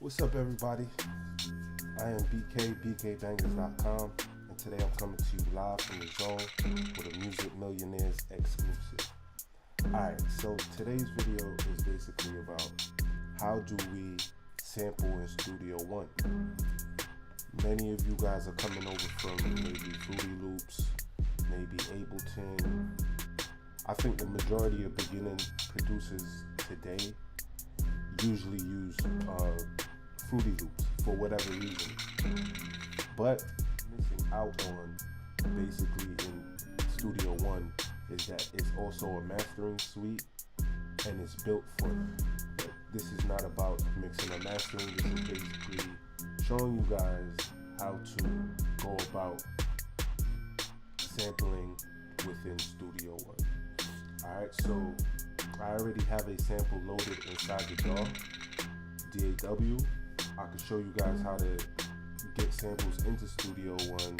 What's up, everybody? I am BK, BKBangers.com, and today I'm coming to you live from the zone with a Music Millionaires exclusive. Alright, so today's video is basically about how do we sample in Studio One. Many of you guys are coming over from maybe Fruity Loops, maybe Ableton. I think the majority of beginning producers today usually use Fruity Loops for whatever reason, but missing out on basically in Studio One is that it's also a mastering suite and it's built for them. But this is not about mixing or mastering. This is basically showing you guys how to go about sampling within Studio One. Alright, so I already have a sample loaded inside the DAW, D.I.Y. I can show you guys how to get samples into Studio One.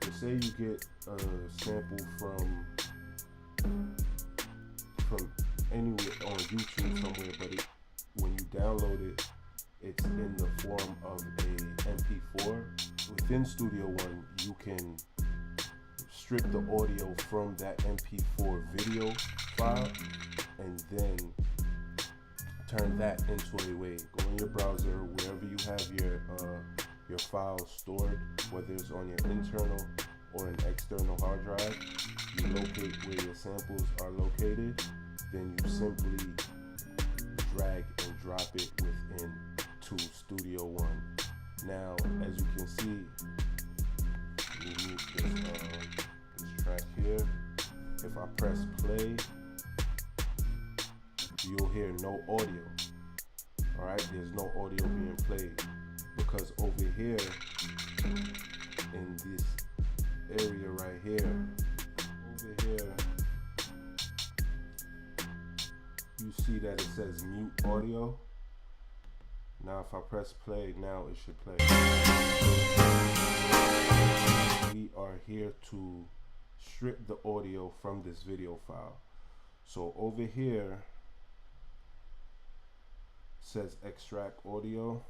So say you get a sample from anywhere on YouTube somewhere, but when you download it, it's in the form of a MP4. Within Studio One, you can strip the audio from that MP4 video file and then turn that into a WAV. Go in your browser, wherever you have your files stored, whether it's on your internal or an external hard drive. You locate where your samples are located, then you simply drag and drop it within to Studio One. Now, as you can see, we need this track here. If I press play, you'll hear no audio. Alright, there's no audio being played because over here in this area right here, over here, you see that it says mute audio. Now if I press play, now it should play. We are here to strip the audio from this video file. So over here says extract audio,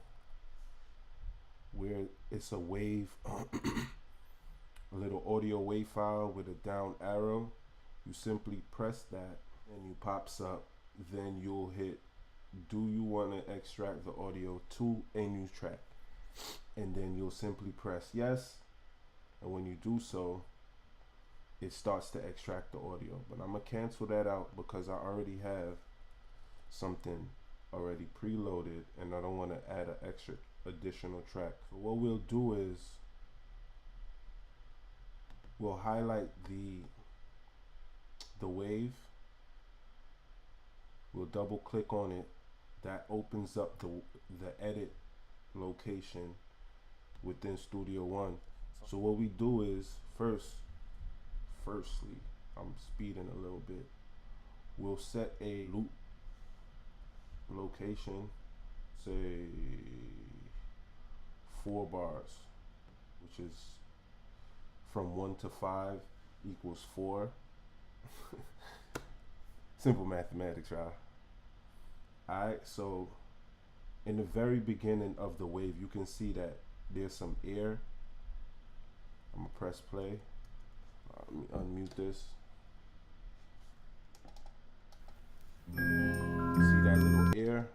where it's a wave, a little audio wave file with a down arrow. You simply press that and you pops up. Then you'll hit, do you want to extract the audio to a new track? And then you'll simply press yes. And when you do so, it starts to extract the audio. But I'm gonna cancel that out because I already have something already preloaded and I don't want to add an extra additional track. So what we'll do is we'll highlight the wave. We'll double click on it. That opens up the edit location within Studio One. So what we do is firstly, I'm speeding a little bit. We'll set a loop location, say 4 bars, which is from 1 to 5 equals 4. Simple mathematics, right? Alright, so in the very beginning of the wave, you can see that there's some air. I'm gonna press play. Let me unmute this. See that little air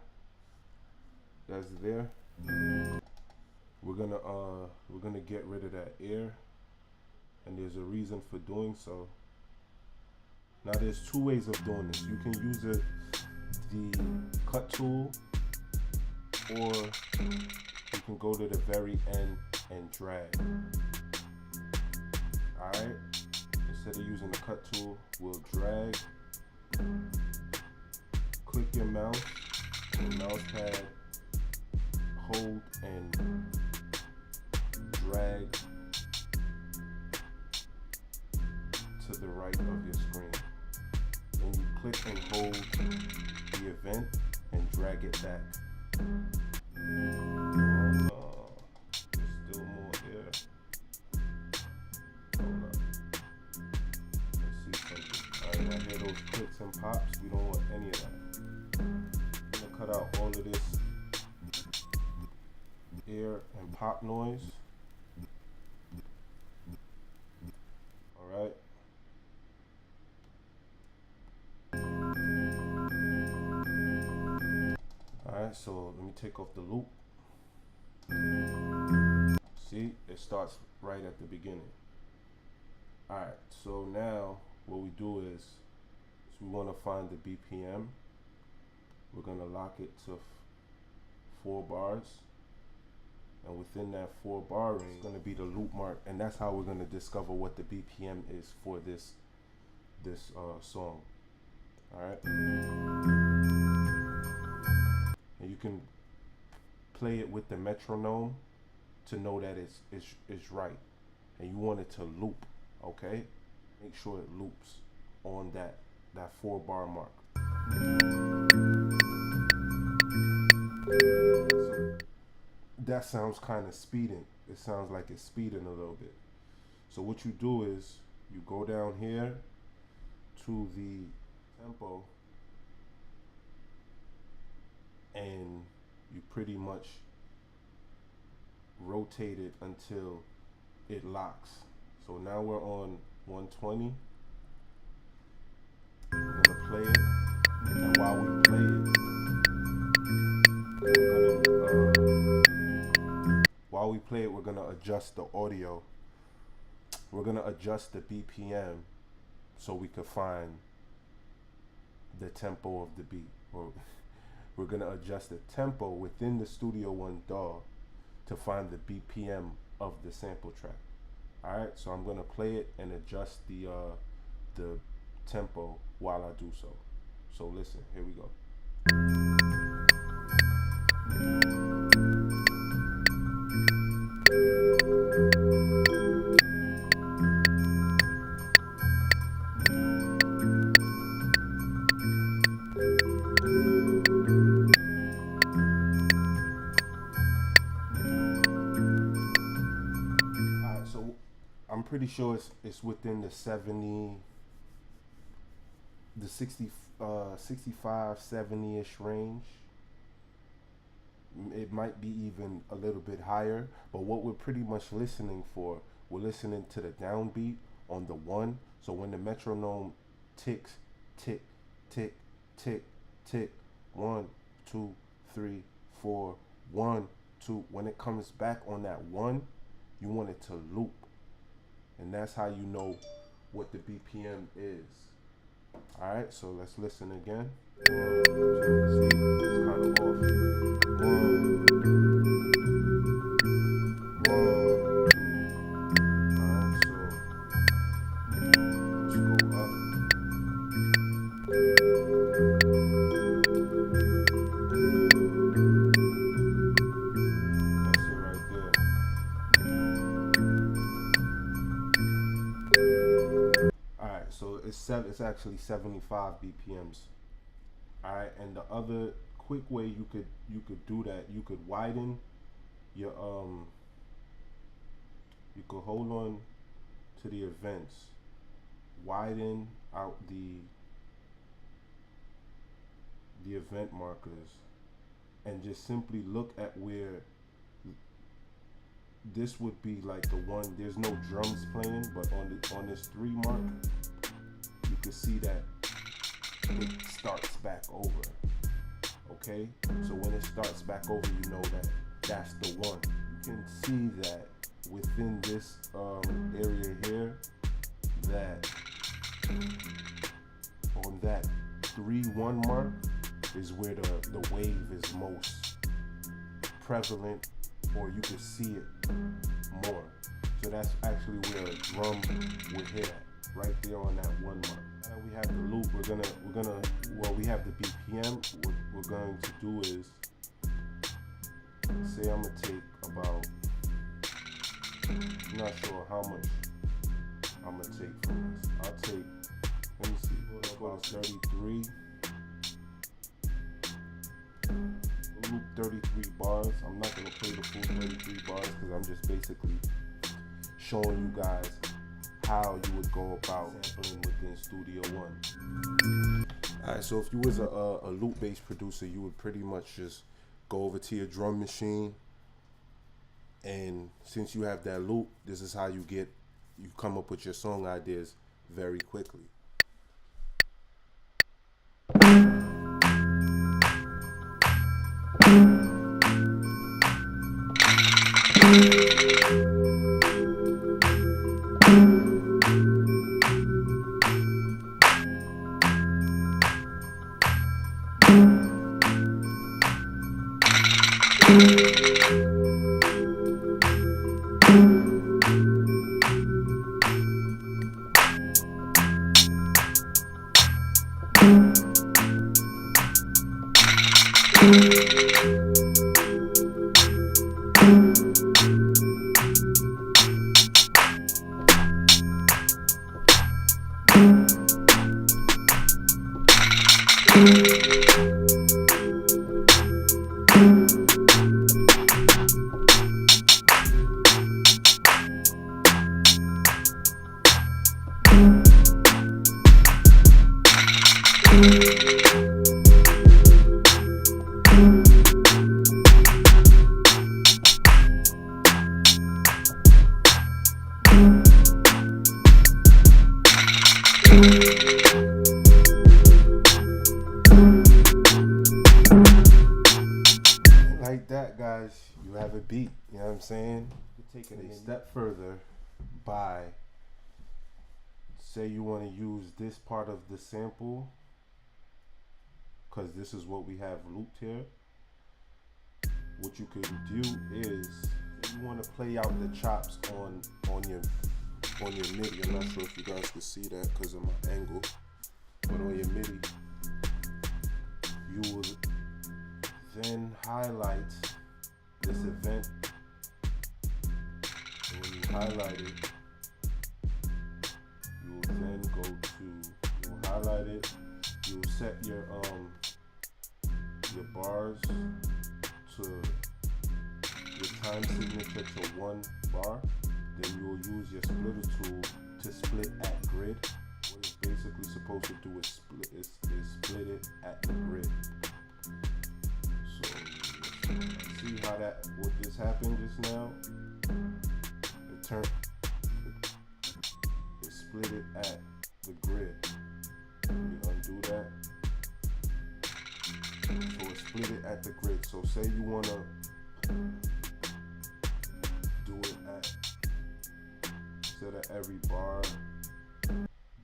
that's there? We're gonna get rid of that air, and there's a reason for doing so. Now there's 2 ways of doing this. You can use the cut tool, or you can go to the very end and drag. Alright, instead of using the cut tool, we'll drag, click your mouse, mouse pad, hold and drag to the right of your screen. Then you click and hold the event and drag it back. There's still more here. Hold up. Let's see something. Alright, I hear those clicks and pops. We don't want any of that. I'm gonna cut out all of this air and pop noise. All right. All right, so let me take off the loop. See, it starts right at the beginning. All right, so now what we do is we want to find the BPM. We're gonna lock it to 4 bars, and within that 4 bar range is gonna be the loop mark, and that's how we're gonna discover what the BPM is for this song. All right, and you can play it with the metronome to know that it's right, and you want it to loop. Okay, make sure it loops on that 4 bar mark. So that sounds kind of speeding. It sounds like it's speeding a little bit. So what you do is you go down here to the tempo and you pretty much rotate it until it locks. So now we're on 120. We're gonna play it, and while we play it, we're gonna adjust the audio. We're gonna adjust the BPM so we could find the tempo of the beat. Or we're gonna adjust the tempo within the Studio One DAW to find the BPM of the sample track. All right, so I'm gonna play it and adjust the tempo while I do so. So listen, here we go. Alright, so I'm pretty sure it's within the 70, the 60, 65, 70-ish range. It might be even a little bit higher, but what we're pretty much listening for, we're listening to the downbeat on the 1. So when the metronome ticks, tick, tick, tick, tick, 1, 2, 3, 4, 1, 2. When it comes back on that 1, you want it to loop, and that's how you know what the BPM is. All right, so let's listen again. 1, 2, see, it's kind of off. 1, 2. All right, so let's go up. That's it right there. All right, so it's actually 75 BPMs. All right, and the other quick way you could do that, you could widen your you could hold on to the events, widen out the event markers, and just simply look at where this would be like the one. There's no drums playing, but on this 3 mark, you can see that it starts back over. Okay, so when it starts back over, you know that that's the one. You can see that within this area here, that on that 3-1 mark is where the wave is most prevalent, or you can see it more. So that's actually where a drum would hit at, right there on that 1 mark. Now that we have the loop, well, we have the BPM. What we're going to do is, say I'm gonna take about, I'm not sure how much I'm gonna take from this. I'll take, let me see, about 33. Loop 33 bars. I'm not gonna play the full 33 bars because I'm just basically showing you guys how you would go about sampling within Studio One. Alright, so if you was a loop-based producer, you would pretty much just go over to your drum machine, And since you have that loop, this is how you come up with your song ideas very quickly. Like that, guys, you have a beat. You know what I'm saying? You take it a step further by, say you want to use this part of the sample, because this is what we have looped here. What you can do is, if you want to play out the chops on your MIDI. I'm not sure if you guys can see that because of my angle, but on your MIDI, you will then highlight this event, and when you highlight it, you will then go to, you'll highlight it, you'll set your bars to your time signature to 1 bar. Then you will use your splitter tool to split at grid. What it's basically supposed to do is split it at the grid. So see how what just happened just now? It split it at the grid. Let me undo that. So it split it at the grid. So say you wanna do it at, instead of every bar,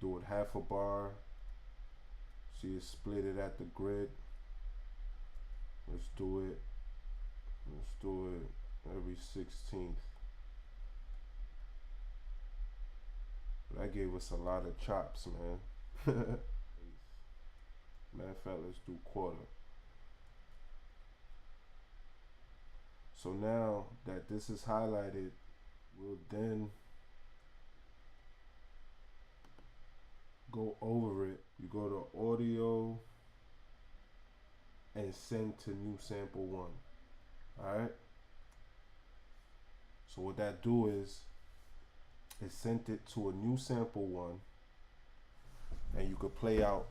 do it half a bar. See, it split it at the grid. Let's do it every 16th. That gave us a lot of chops, man. Matter of fact, let's do quarter. So now that this is highlighted, we'll then go over it. You go to audio and send to new sample 1. Alright? So what that do is it sent it to a new sample 1, and you could play out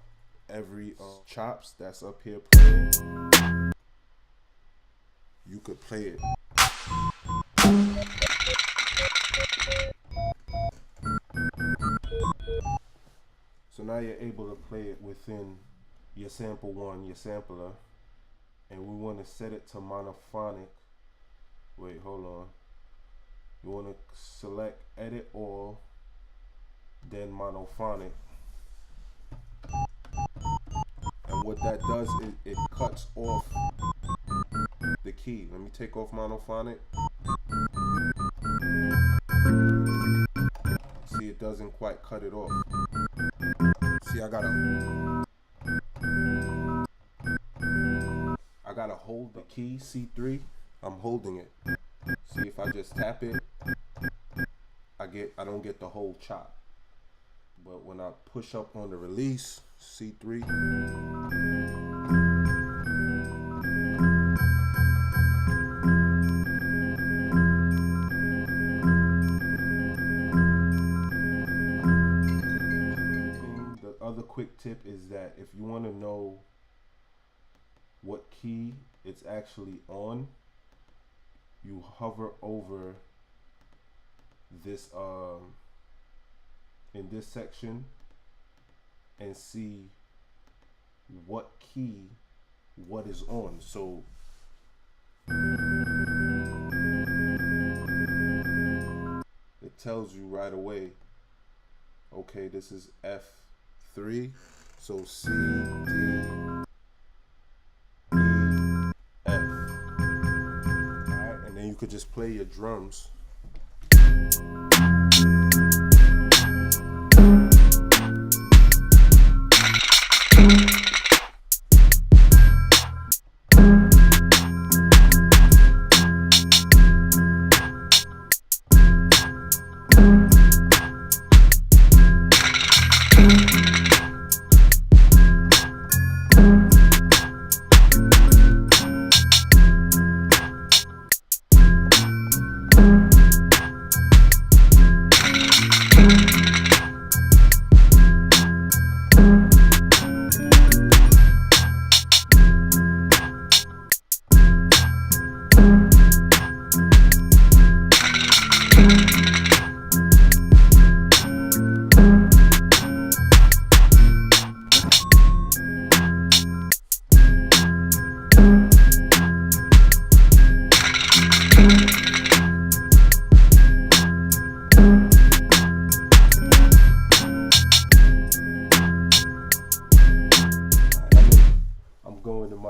every chops that's up here playing. You could play it. So now you're able to play it within your sample 1, your sampler, and we want to set it to monophonic. Wait, hold on. You want to select edit all, then monophonic. And what that does is it cuts off the key. Let me take off monophonic. See, it doesn't quite cut it off. See, I gotta hold the key, C3. I'm holding it. See, if I just tap it, I don't get the whole chop. But when I push up on the release, C3, the other quick tip is that if you want to know what key it's actually on, you you hover over this in this section and see what key what is on. So it tells you right away, okay, this is F3, so C, D, E, F. Alright, and then you could just play your drums.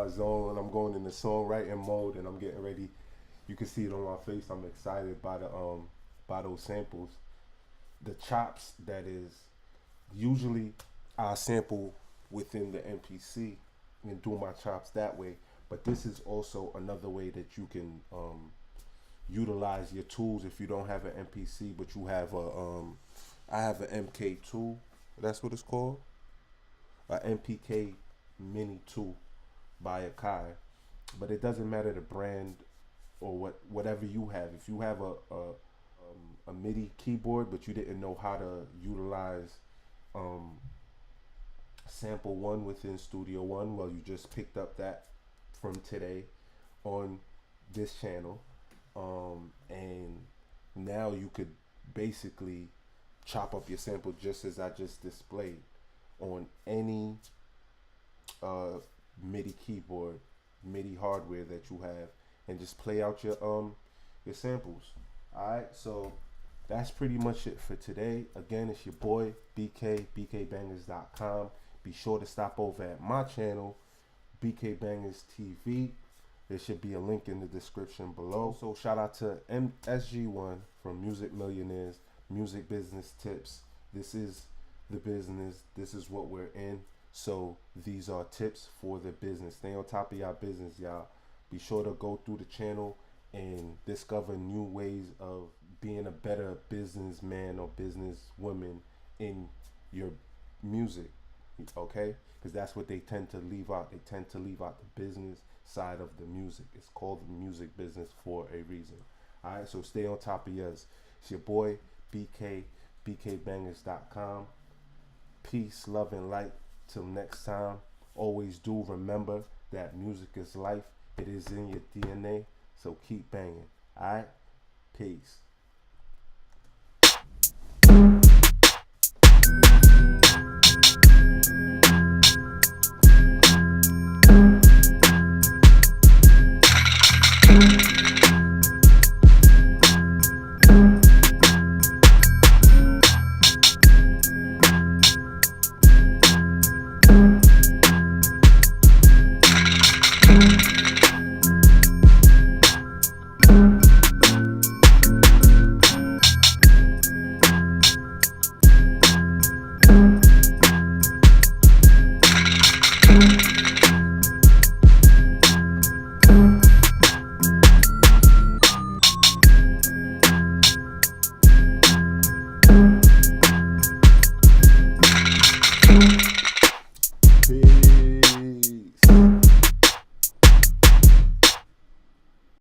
Zone, and I'm going in the songwriting mode, and I'm getting ready. You can see it on my face. I'm excited by the by those samples. The chops, that is, usually I sample within the MPC and do my chops that way, but this is also another way that you can utilize your tools if you don't have an MPC, but you have a I have an MK2, that's what it's called, a MPK Mini 2 by Akai. But it doesn't matter the brand or whatever you have. If you have a MIDI keyboard but you didn't know how to utilize sample one within Studio One, well, you just picked up that from today on this channel, and now you could basically chop up your sample just as I just displayed on any MIDI keyboard, MIDI hardware that you have, and just play out your samples. Alright, so that's pretty much it for today. Again, it's your boy BK, bkbangers.com. Be sure to stop over at my channel, PieceMakerz TV. There should be a link in the description below. So shout out to SG1 from Music Millionaires, Music Business Tips. This is the business. This is what we're in. So these are tips for the business. Stay on top of y'all business, y'all. Be sure to go through the channel and discover new ways of being a better businessman or businesswoman in your music, okay? Because that's what they tend to leave out. They tend to leave out the business side of the music. It's called the music business for a reason. All right, so stay on top of yours. It's your boy BK, bkbangers.com. Peace, love, and light. Till next time, always do remember that music is life. It is in your DNA, so keep banging. Alright? Peace.